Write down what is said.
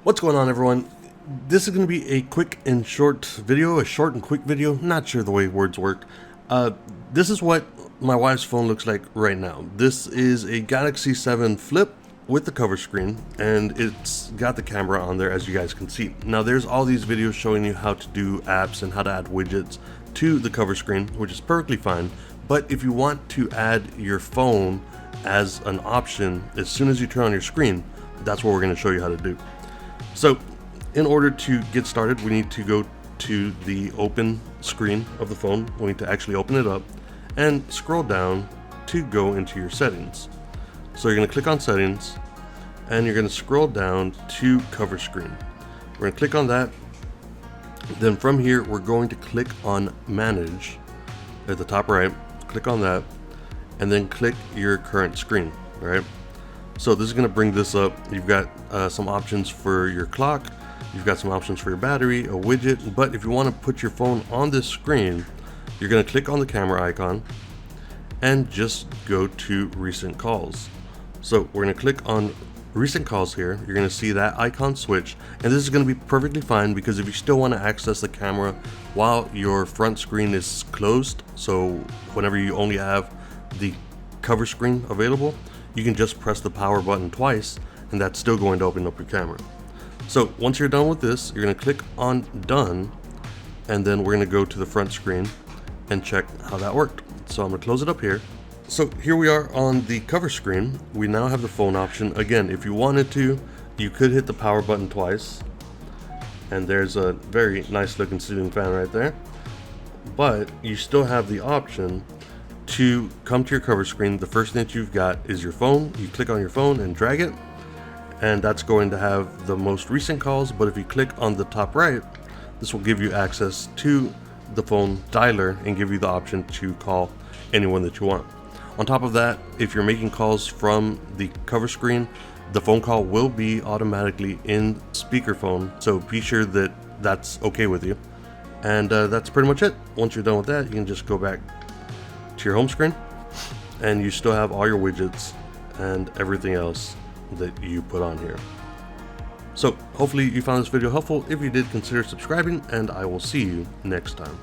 What's going on, everyone? This is going to be a quick and short video, a short and quick video. Not sure the way words work. This is what my wife's phone looks like right now. This is a Galaxy 7 Flip with the cover screen, and it's got the camera on there, as you guys can see. Now, there's all these videos showing you how to do apps and how to add widgets to the cover screen, which is perfectly fine. But if you want to add your phone as an option as soon as you turn on your screen, that's what we're going to show you how to do. So in order to get started, we need to go to the open screen of the phone. We need to actually open it up and scroll down to go into your settings. So you're going to click on settings and you're going to scroll down to cover screen. We're going to click on that. Then from here, we're going to click on manage at the top right. Click on that and then click your current screen. All right. So this is going to bring this up. You've got some options for your clock. You've got some options for your battery, a widget. But if you want to put your phone on this screen, you're going to click on the camera icon and just go to recent calls. So we're going to click on recent calls here. You're going to see that icon switch. And this is going to be perfectly fine, because if you still want to access the camera while your front screen is closed, so whenever you only have the cover screen available, you can just press the power button twice and that's still going to open up your camera. So once you're done with this, you're going to click on done, and then we're going to go to the front screen and check how that worked. So I'm going to close it up here. So here we are on the cover screen. We now have the phone option. Again, if you wanted to, you could hit the power button twice, and there's a very nice looking ceiling fan right there. But you still have the option to come to your cover screen. The first thing that you've got is your phone. You click on your phone and drag it, and that's going to have the most recent calls. But if you click on the top right, this will give you access to the phone dialer and give you the option to call anyone that you want. On top of that, if you're making calls from the cover screen, the phone call will be automatically in speakerphone, so be sure that that's okay with you. And that's pretty much it. Once you're done with that, you can just go back to your home screen, and you still have all your widgets and everything else that you put on here. So hopefully you found this video helpful. If you did, consider subscribing, and I will see you next time.